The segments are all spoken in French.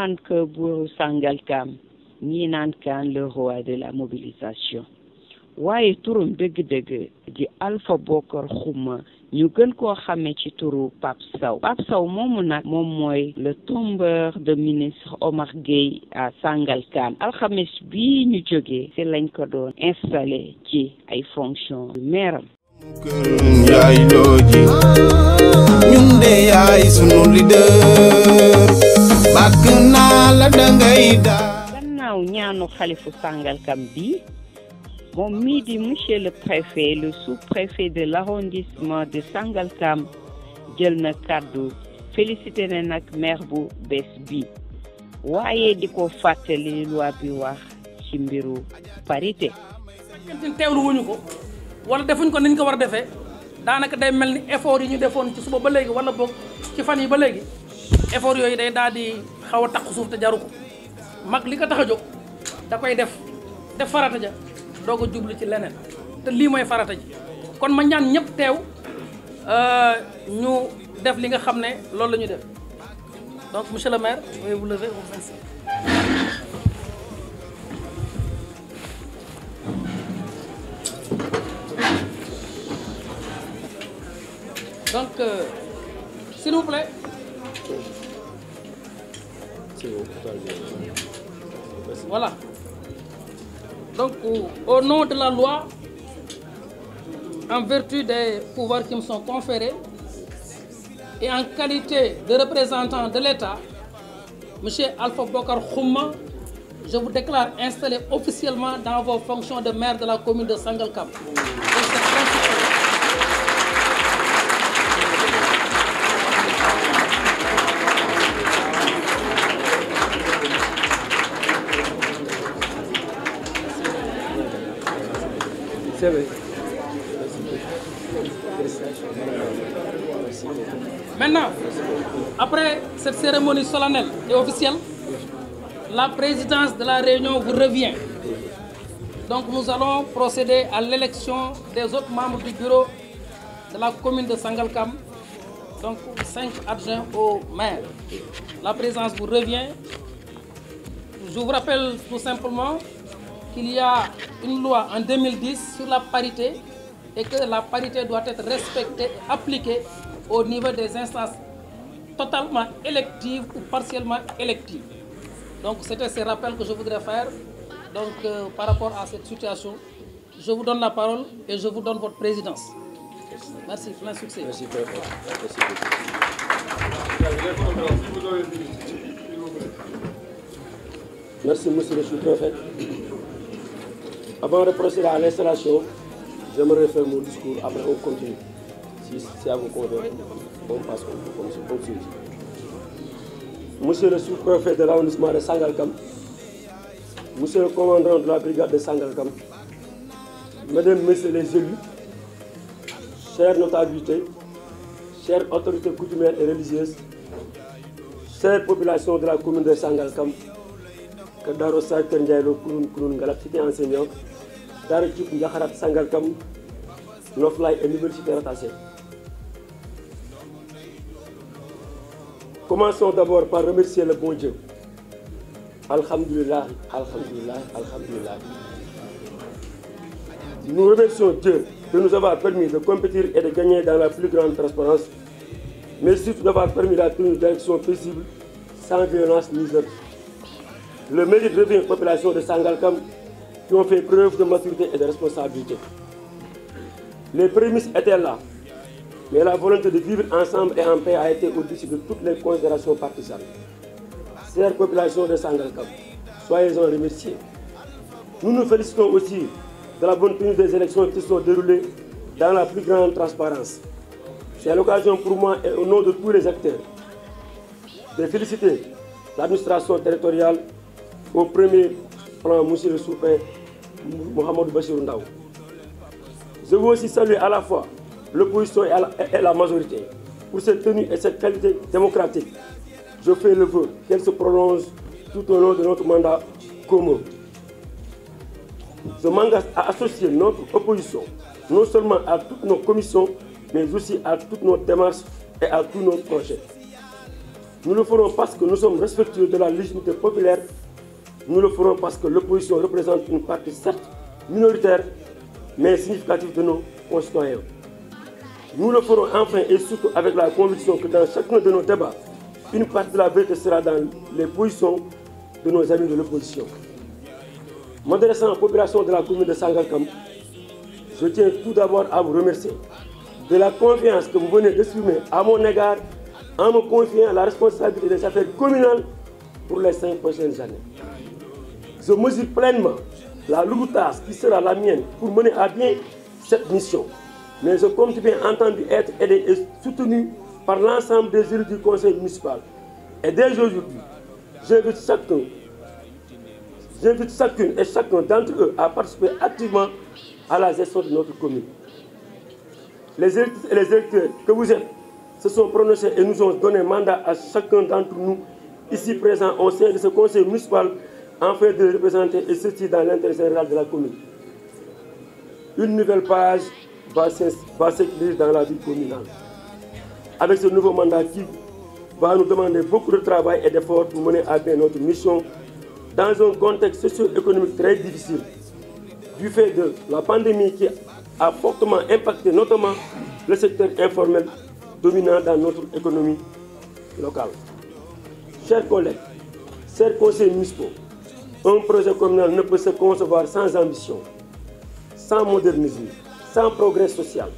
naan ko buuru Sangalkam ñii naan kaan le roi de la mobilisation waaye turam dëgg-dëgg di Alpha Bokar Xuma ñu gën koo xamee ci turu Pape Sow. Pape Sow moomu nag moom mooy le tombeur de ministre Omar Gueye à Sangalkam. alxames bii ñu jógee ci lañ ko doon installé ci ay fonctions yu maire am. yaay looji ñun de yaay sunu leader bàkk naa la dangay daa. gannaaw ñaanu xalifu Sangalkam bi moom mii di monsieur le préfet le sous-préfet de l'arrondissement de Sangalkam jël na kàddu félicité na nag maire bu bees bi waaye di ko fàttali loi bi wax ci mbiru parité. teewlu wuñu ko wala defuñ ko niñ ko war a defee daanaka day mel ni effort yi ñu defoon ci suba ba léegi wala boog ci fan yi ba léegi effort yooyu day daal di xaw a takku suuf te jaru ko mag li ko tax a jóg da koy def farata ja doog a jublu ci leneen te lii mooy farata ji kon ma ñaan ñëpp teew ñu def li nga xam ne loolu la ñu def donc monsieur le maire veuillez vous lever vous installer. Donc s'il vous plaît. Voilà. Donc, au nom de la loi, en vertu des pouvoirs qui me sont conférés, et en qualité de représentant de l'État, M. Alpha Bokar Xuma, je vous déclare installé officiellement dans vos fonctions de maire de la commune de Sangalkam. Maintenant, après cette cérémonie solennelle et officielle, la présidence de la réunion vous revient. Donc nous allons procéder à l'élection des autres membres du bureau de la commune de Sangalkam, donc 5 adjoints au maire. La présidence vous revient. Je vous rappelle tout simplement qu'il y a une loi en 2010 sur la parité et que la parité doit être respectée et appliquée au niveau des instances totalement électives ou partiellement électives. Donc c'était ces rappels que je voudrais faire. Donc par rapport à cette situation, je vous donne la parole et je vous donne votre présidence. Merci, plein succès. Merci. Merci, monsieur le sous-préfet. Avant de procéder à l'installation, j'aimerais faire mon discours, après on continue. Si à vous convient, on passe comme suit. Monsieur le sous-préfet de l'arrondissement de Sangalkam, monsieur le commandant de la brigade de Sangalkam, mesdames, messieurs les élus, chères notabilités, chères autorités coutumières et religieuses, chères populations de la commune de Sangalkam, que Darossa Kendiaïlo Kounoun Galactique enseignant, Darouk Ndiakharat Sangalkam, Noflay et l'université rattachée. Commençons d'abord par remercier le bon Dieu. Alhamdulillah, Alhamdulillah, Alhamdulillah. Nous remercions Dieu de nous avoir permis de compétir et de gagner dans la plus grande transparence, mais surtout d'avoir permis la tenue d'élections paisibles, sans violence ni ordre. Le mérite revient aux populations de Sangalkam qui ont fait preuve de maturité et de responsabilité. Les prémices étaient là, mais la volonté de vivre ensemble et en paix a été au-dessus de toutes les considérations partisanes. Chères populations de Sangalkam, soyez-en remerciés. Nous nous félicitons aussi de la bonne tenue des élections qui sont déroulées dans la plus grande transparence. C'est l'occasion pour moi et au nom de tous les acteurs de féliciter l'administration territoriale au premier plan, monsieur le sous-préfet Mohamed Bachir Ndaw. Je veux aussi saluer à la fois l'opposition et la majorité pour cette tenue et cette qualité démocratique. Je fais le vœu qu'elle se prolonge tout au long de notre mandat commun. Je m'engage à associer notre opposition non seulement à toutes nos commissions, mais aussi à toutes nos démarches et à tous nos projets. Nous le ferons parce que nous sommes respectueux de la légitimité populaire. Nous le ferons parce que l'opposition représente une partie certes minoritaire, mais significative de nos concitoyens. Nous le ferons enfin et surtout avec la conviction que dans chacun de nos débats, une partie de la vérité sera dans les positions de nos amis de l'opposition. M'adressant à la population de la commune de Sangalkam, je tiens tout d'abord à vous remercier de la confiance que vous venez d'exprimer à mon égard en me confiant la responsabilité des affaires communales pour les 5 prochaines années. Je mesure pleinement la lourde tâche qui sera la mienne pour mener à bien cette mission. Mais je compte bien entendu être aidé et soutenu par l'ensemble des élus du conseil municipal. Et dès aujourd'hui, j'invite chacune et chacun d'entre eux à participer activement à la gestion de notre commune. Les électeurs et les électeurs que vous êtes se sont prononcés et nous ont donné mandat à chacun d'entre nous ici présents au sein de ce conseil municipal afin de représenter et ceci dans l'intérêt général de la commune. Une nouvelle page va s'écrire dans la vie communale. Avec ce nouveau mandat qui va nous demander beaucoup de travail et d'efforts pour mener à bien notre mission dans un contexte socio-économique très difficile du fait de la pandémie qui a fortement impacté notamment le secteur informel dominant dans notre économie locale. Chers collègues, chers conseillers municipaux, un projet communal ne peut se concevoir sans ambition, sans modernisme, sans progrès social.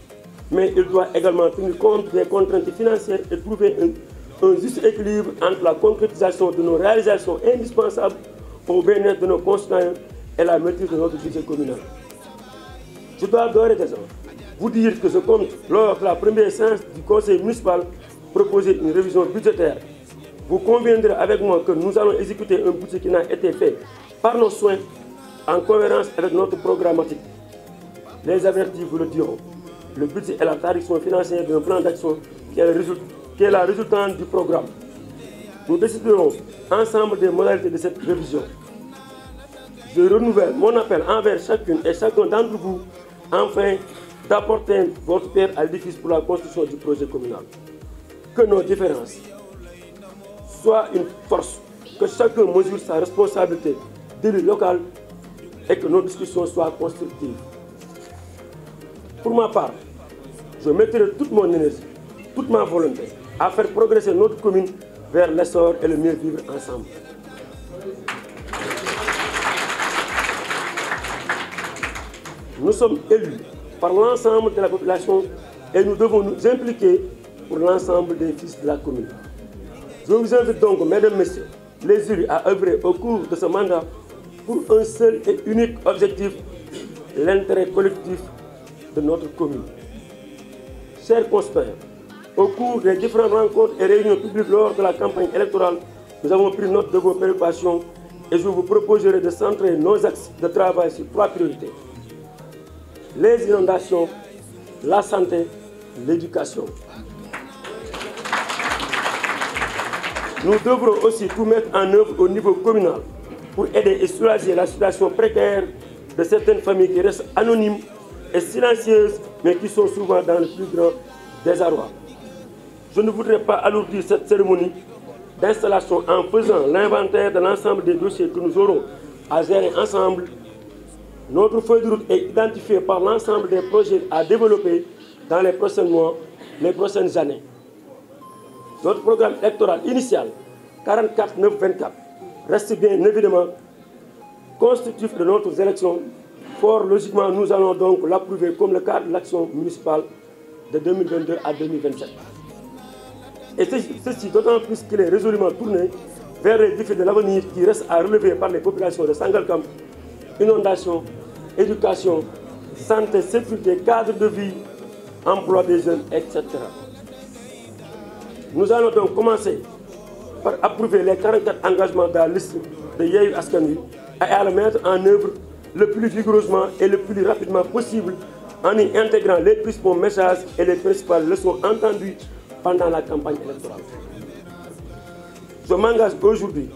Mais il doit également tenir compte des contraintes financières et trouver un juste équilibre entre la concrétisation de nos réalisations indispensables au bien-être de nos concitoyens et la maîtrise de notre budget communal. Je dois d'ores et déjà vous dire que je compte, lors de la première séance du conseil municipal, proposer une révision budgétaire. Vous conviendrez avec moi que nous allons exécuter un budget qui n'a été fait par nos soins en cohérence avec notre programmatique. Les avertis vous le diront. Le budget est la traduction financière d'un plan d'action qui est la résultante du programme. Nous déciderons ensemble des modalités de cette révision. Je renouvelle mon appel envers chacune et chacun d'entre vous afin d'apporter votre pierre à l'édifice pour la construction du projet communal. Que nos différences soient une force, que chacun mesure sa responsabilité d'élu local et que nos discussions soient constructives. Pour ma part, je mettrai toute mon énergie, toute ma volonté à faire progresser notre commune vers l'essor et le mieux vivre ensemble. Nous sommes élus par l'ensemble de la population et nous devons nous impliquer pour l'ensemble des fils de la commune. Je vous invite donc, mesdames, messieurs, les élus à œuvrer au cours de ce mandat pour un seul et unique objectif, l'intérêt collectif de notre commune. Chers concitoyens, au cours des différentes rencontres et réunions publiques lors de la campagne électorale, nous avons pris note de vos préoccupations et je vous proposerai de centrer nos axes de travail sur 3 priorités. Les inondations, la santé, l'éducation. Nous devrons aussi tout mettre en œuvre au niveau communal pour aider et soulager la situation précaire de certaines familles qui restent anonymes et silencieuses, mais qui sont souvent dans le plus grand désarroi. Je ne voudrais pas alourdir cette cérémonie d'installation en faisant l'inventaire de l'ensemble des dossiers que nous aurons à gérer ensemble. Notre feuille de route est identifiée par l'ensemble des projets à développer dans les prochains mois, les prochaines années. Notre programme électoral initial, 44-9-24, reste bien évidemment constitutif de notre élection. Fort logiquement, nous allons donc l'approuver comme le cadre de l'action municipale de 2022 à 2027. Et ceci d'autant plus qu'il est résolument tourné vers les défis de l'avenir qui restent à relever par les populations de Sangalkam: inondation, éducation, santé, sécurité, cadre de vie, emploi des jeunes, etc. Nous allons donc commencer par approuver les 44 engagements de la liste de Yewwi Askan Wi et à le mettre en œuvre le plus vigoureusement et le plus rapidement possible en y intégrant les principaux messages et les principales leçons entendues pendant la campagne électorale. Je m'engage aujourd'hui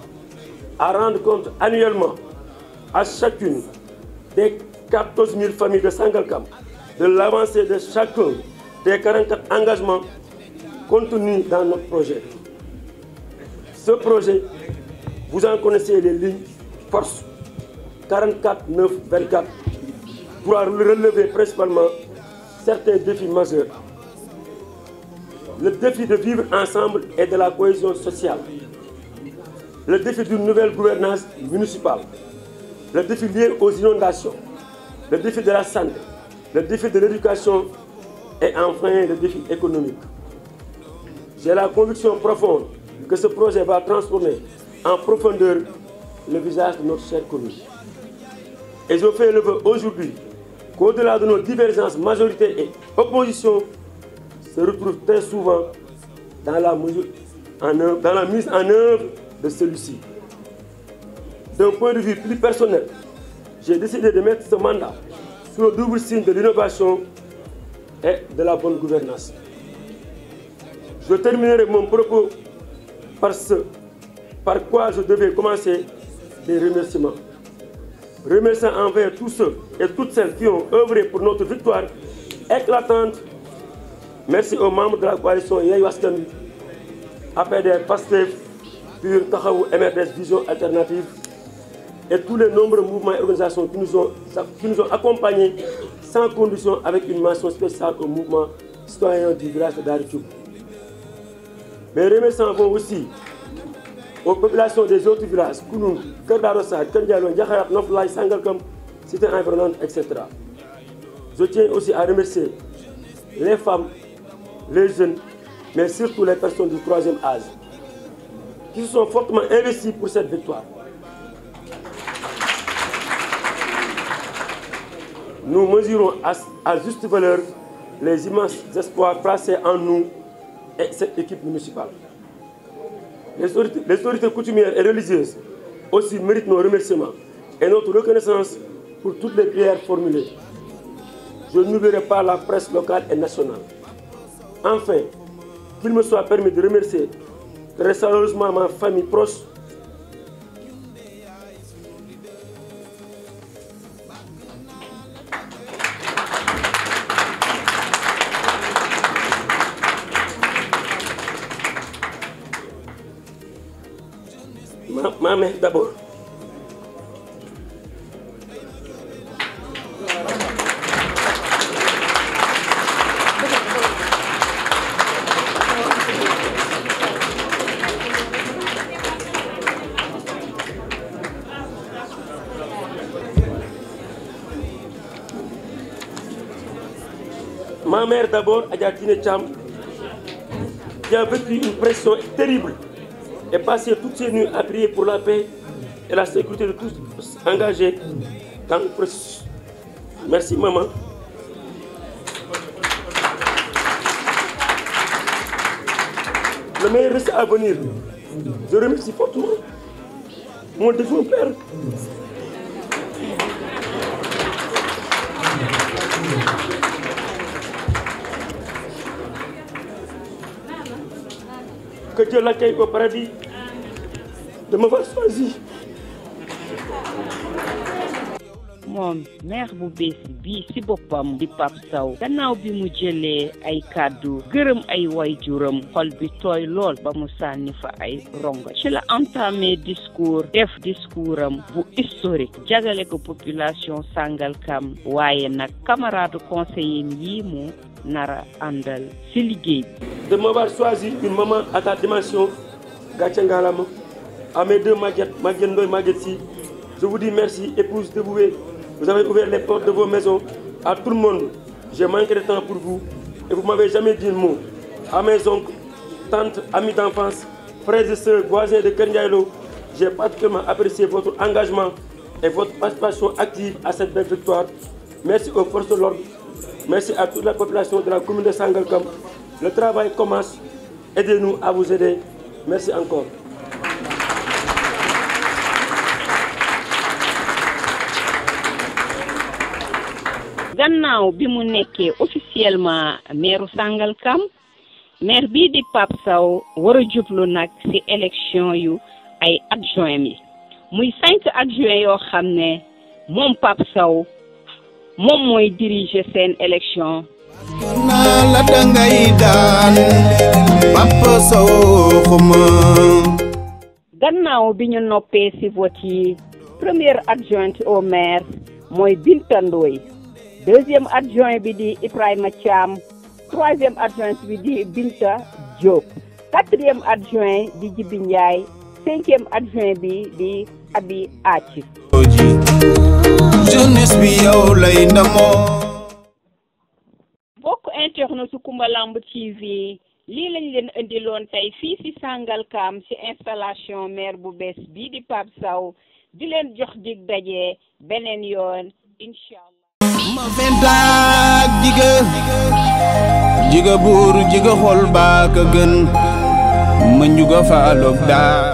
à rendre compte annuellement à chacune des 14 000 familles de Sangalkam de l'avancée de chacun des 44 engagements contenus dans notre projet. Ce projet, vous en connaissez les lignes, force 44, 9, 24, pourra relever principalement certains défis majeurs. Le défi de vivre ensemble et de la cohésion sociale. Le défi d'une nouvelle gouvernance municipale. Le défi lié aux inondations. Le défi de la santé. Le défi de l'éducation. Et enfin, le défi économique. J'ai la conviction profonde que ce projet va transformer en profondeur le visage de notre chère commune. Et je fais le vœu aujourd'hui qu'au-delà de nos divergences majorité et opposition, se retrouve très souvent dans la mise en œuvre de celui-ci. D'un point de vue plus personnel, j'ai décidé de mettre ce mandat sous le double signe de l'innovation et de la bonne gouvernance. Je terminerai mon propos par quoi je devais commencer des remerciements. Remerciant envers tous ceux et toutes celles qui ont œuvré pour notre victoire éclatante. Merci aux membres de la coalition Yewwi Askan Wi, APDR, PASTEF, PUR, Taxawu, MRDS, Vision Alternative et tous les nombreux mouvements et organisations qui nous ont accompagnés sans condition, avec une mention spéciale au mouvement citoyen du village de Daara Thioub. Mes remerciements vont aussi aux populations des autres villages, Kounoune, Kër Daara Sarr, Kër Ndialo, Ndiakharat, Noflaye, Sangalkam, Cité environnante, etc. Je tiens aussi à remercier les femmes, les jeunes, mais surtout les personnes du troisième âge, qui se sont fortement investies pour cette victoire. Nous mesurons à juste valeur les immenses espoirs placés en nous et cette équipe municipale. Les autorités coutumières et religieuses aussi méritent nos remerciements et notre reconnaissance pour toutes les prières formulées. Je n'oublierai pas la presse locale et nationale. Enfin, qu'il me soit permis de remercier très chaleureusement ma famille proche, ma mère d'abord. Ma mère d'abord, Adja Tine Thiam, qui a vécu une pression terrible et passé toutes ces nuits à prier pour la paix et la sécurité de tous engagés dans le processus. Merci maman. Le meilleur reste à venir. Je remercie fortement mon défunt père. Que Dieu l'accueille au paradis de m'avoir choisi. moom maire bu bees bii ci boppam di Pape Sow gannaaw bi mu jëlee ay kàddu gërëm ay waajuram xol bi tooy lool ba mu sànni fa ay rongo ci la entamé discours am bu historique jagale ko population Sangalkam waaye nag camarade conseiller yi mu nara àndal ci liggéey de m'avoir choisi une maman à ta dimension gàcce ngaalama à mes deux Maguette Ndoye Maguette Sy. Je vous dis merci, épouse dévouée. Vous avez ouvert les portes de vos maisons à tout le monde. J'ai manqué de temps pour vous et vous m'avez jamais dit un mot. À mes oncles, tantes, amis d'enfance, frères et sœurs, voisins de Kër Ndialo, j'ai particulièrement apprécié votre engagement et votre participation active à cette belle victoire. Merci aux forces de l'ordre. Merci à toute la population de la commune de Sangalkam. Le travail commence. Aidez-nous à vous aider. Merci encore. gannaaw bi mu nekkee officiellement maire Sangalkam maire bii di Pape Sow war a jublu nag ci élection yu ay adjoint yi muy 5 adjoint yoo xam ne moom Pape Sow moom mooy diriger seen élection. naa la dangay daan Pape Sow xuma gannaaw bi ñu noppee ci vote yi première adjointe au maire mooy Binta Ndoye deuxième adjoint bi di Ibrahima Thiam troisième adjoint bi di Binta Diop quatrième adjoint di Djibi Ndiaye cinquième adjoint bi di Abi Achi. jeunesse bi yow lay ndamoo. bokk internet su Coumba Lamb TV lii lañ leen indiloon tey fii ci Sangalkam ci installation maire bu bees bii di Pape Sow di leen jox dig daje beneen yoon inshallah. ma fentaak jiga buur jiga xol baa ka gën ma njuga faaloog daa